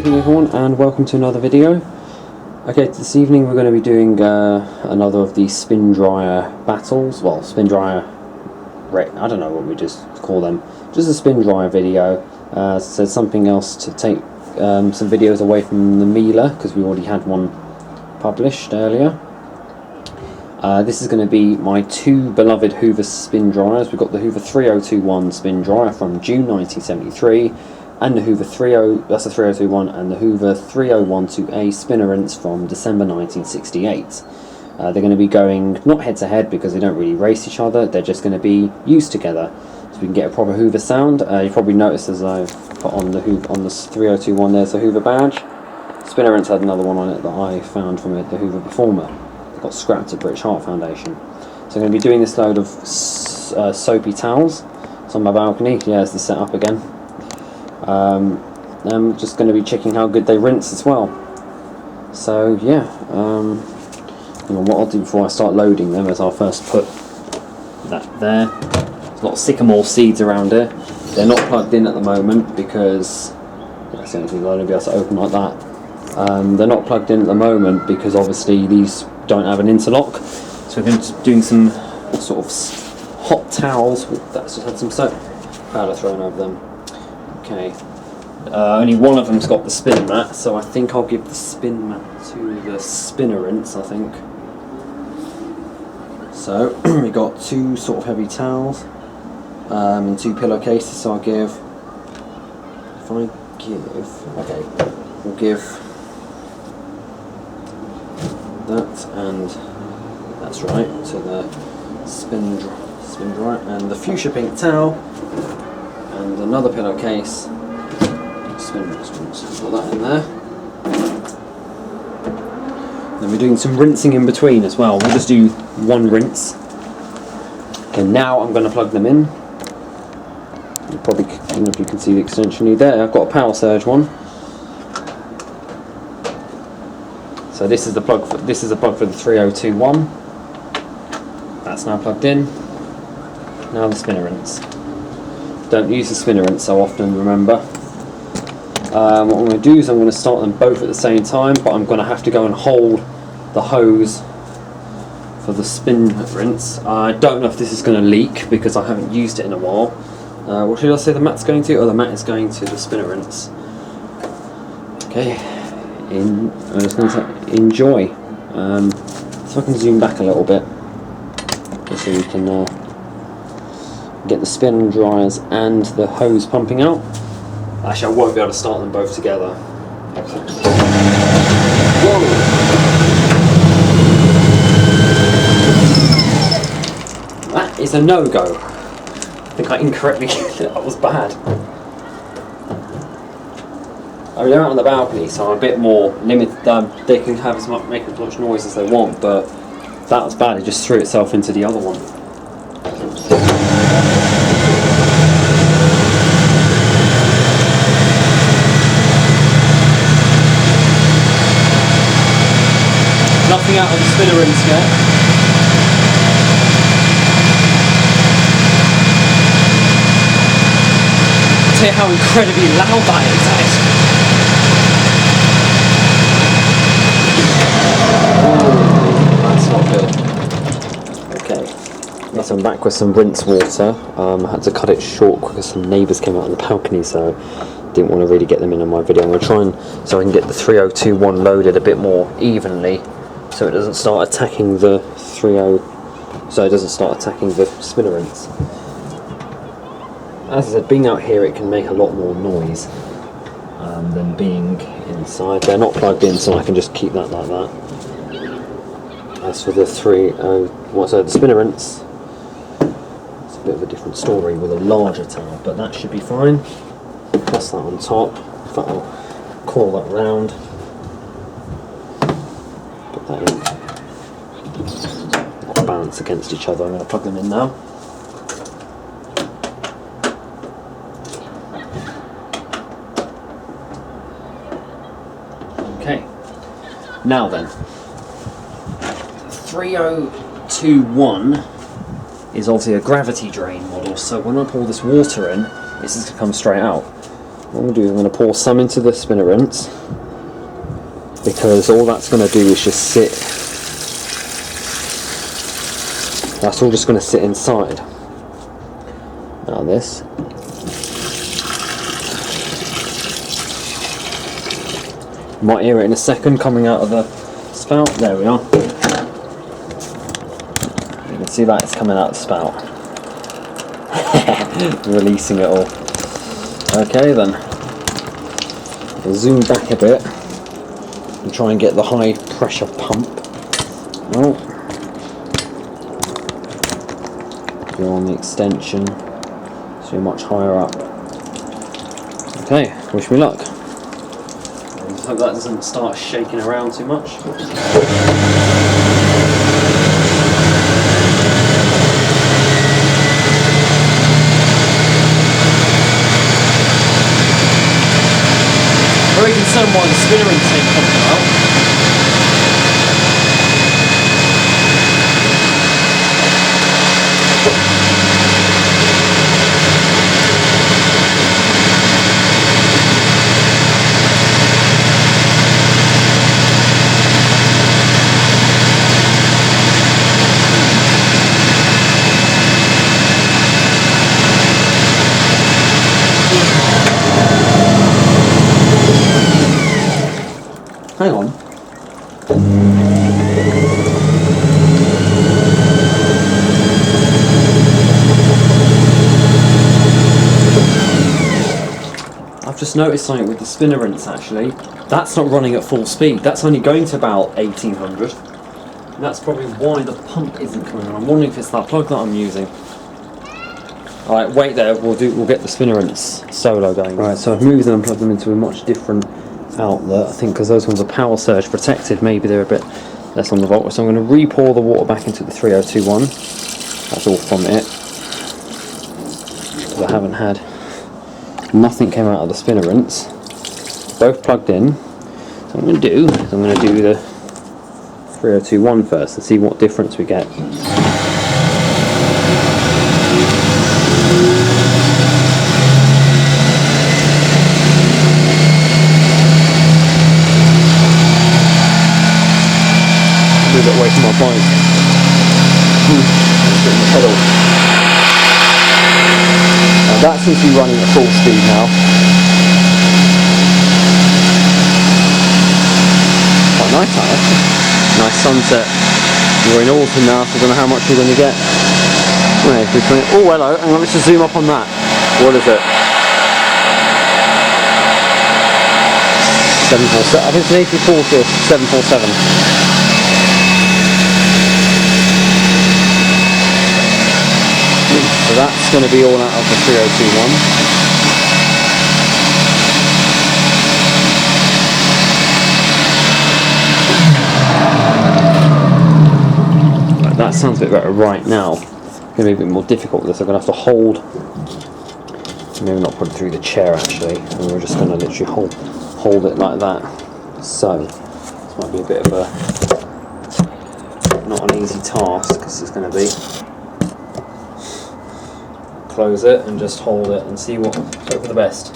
evening everyone, and welcome to another video. Okay, this evening we're going to be doing another of these spin dryer battles. Well, spin dryer, I don't know what we just call them. Just a spin dryer video. So something else to take some videos away from the Miele, because we already had one published earlier. This is going to be my two beloved Hoover spin dryers. We've got the Hoover 3021 spin dryer from June 1973, and the Hoover 3021, and the Hoover 3012A Spinarinse from December 1968. They're going to be going not head to head because they don't really race each other. They're just going to be used together, so we can get a proper Hoover sound. You probably noticed as I put on the 3021, there's a Hoover badge. Spinarinse had another one on it that I found from the Hoover Performer. It got scrapped at British Heart Foundation. So I'm going to be doing this load of soapy towels. It's on my balcony. Yeah, it's the setup again. I'm just going to be checking how good they rinse as well. So yeah, what I'll do before I start loading them is I'll first put that there. There's a lot of sycamore seeds around here. They're not plugged in at the moment because that's the only thing I'll be able to open like that. They're not plugged in at the moment because obviously these don't have an interlock. So we're going to be doing some sort of hot towels. That's just had some soap powder thrown over them. Okay, only one of them's got the spin mat, so I think I'll give the spin mat to the Spinarinse, I think. So, we got two sort of heavy towels, and two pillowcases, so we'll give that, and that's right, to the spin dryer, and the fuchsia pink towel, and another pillowcase. Put that in there. Then we're doing some rinsing in between as well. We'll just do one rinse. Okay, now I'm going to plug them in. You probably, I don't know if you can see the extension lead there. I've got a power surge one. So this is the plug for the 3021. That's now plugged in. Now the Spinarinse. Don't use the Spinarinse so often, remember. What I'm going to do is I'm going to start them both at the same time, but I'm going to have to go and hold the hose for the Spinarinse. I don't know if this is going to leak because I haven't used it in a while. What should I say the mat's going to? Oh, the mat is going to the Spinarinse. Okay, I'm just going to enjoy. So I can zoom back a little bit, just so you can get the spin dryers and the hose pumping out. Actually, I won't be able to start them both together. Whoa! That is a no-go. I think I incorrectly that was bad. I mean, they're out on the balcony, so I'm a bit more limited. They can have make as much noise as they want, but that was bad. It just threw itself into the other one. Nothing out of the Spinarinse yet. I'll tell you how incredibly loud that is. Oh, that's not good. Okay, yes, I'm back with some rinse water. I had to cut it short because some neighbours came out on the balcony, so didn't want to really get them in on my video. I'm going to try so I can get the 3021 loaded a bit more evenly, so it doesn't start attacking the Spinarinse. As I said, being out here it can make a lot more noise than being inside. They're not plugged in, so I can just keep that like that. As for the the Spinarinse, it's a bit of a different story with a larger towel, but that should be fine. Press that on top. In fact, I'll coil that round. That in. Not balance against each other. I'm going to plug them in now. Okay. Now then, 3021 is obviously a gravity drain model, so when I pour this water in, this is going to come straight out. What I'm going to do is I'm going to pour some into the Spinarinse, because all that's going to do is just sit. That's all just going to sit inside. Now this. You might hear it in a second coming out of the spout. There we are. You can see that it's coming out of the spout. Releasing it all. Okay then. I'll zoom back a bit and try and get the high pressure pump. Oh. Go on the extension, so you're much higher up. Okay, wish me luck. I just hope that doesn't start shaking around too much. Very concerned why the Spinarinse ain't coming out. Hang on. I've just noticed something with the Spinarinse actually. That's not running at full speed. That's only going to about 1800. And that's probably why the pump isn't coming on. I'm wondering if it's that plug that I'm using. Alright, wait there, we'll get the Spinarinse solo going. Alright, so I've moved them and plugged them into a much different outlet, I think, because those ones are power surge protected. Maybe they're a bit less on the volt. So I'm going to re-pour the water back into the 3021. That's all from it, because I haven't had, nothing came out of the Spinarinse. Both plugged in. So what I'm going to do is I'm going to do the 3021 first and see what difference we get. Move it away from my bike. The pedal. Now that seems to be running at full speed now. Quite nice, actually. Nice sunset. We're in autumn now, so I don't know how much we're going to get. Anyway, oh, hello. Hang on, let's just zoom up on that. What is it? 747. I think it's an 8040 or 747. So that's going to be all out of the 3021. Right, that sounds a bit better right now. It's going to be a bit more difficult with this. I'm going to have to hold, maybe not put it through the chair actually, and we're just going to literally hold it like that. So this might be a bit of a not an easy task, because it's going to be close it and just hold it and see what, hope for the best.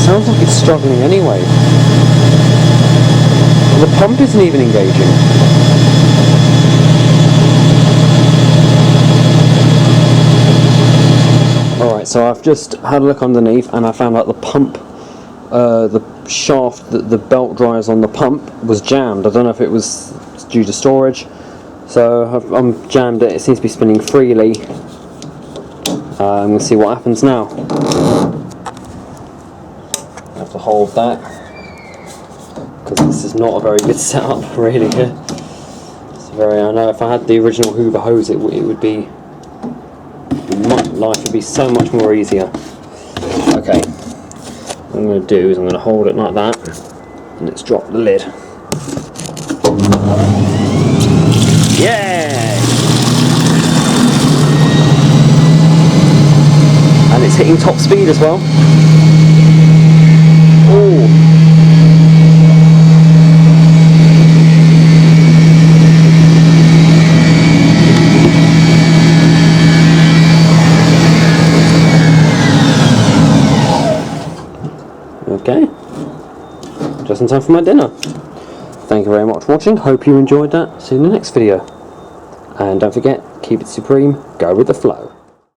Sounds like it's struggling anyway. The pump isn't even engaging. Alright, so I've just had a look underneath and I found out the pump, the shaft, the belt dryers on the pump was jammed. I don't know if it was due to storage, so I'm jammed it. It seems to be spinning freely. I'm going to see what happens now. I have to hold that, because this is not a very good setup really here. It's very, I know if I had the original Hoover hose it would be, life would be so much more easier. Okay. What I'm going to do is I'm going to hold it like that, and let's drop the lid. Yeah! And it's hitting top speed as well. Oh! Okay. Just in time for my dinner. Thank you very much for watching. Hope you enjoyed that. See you in the next video. And don't forget, keep it supreme, go with the flow.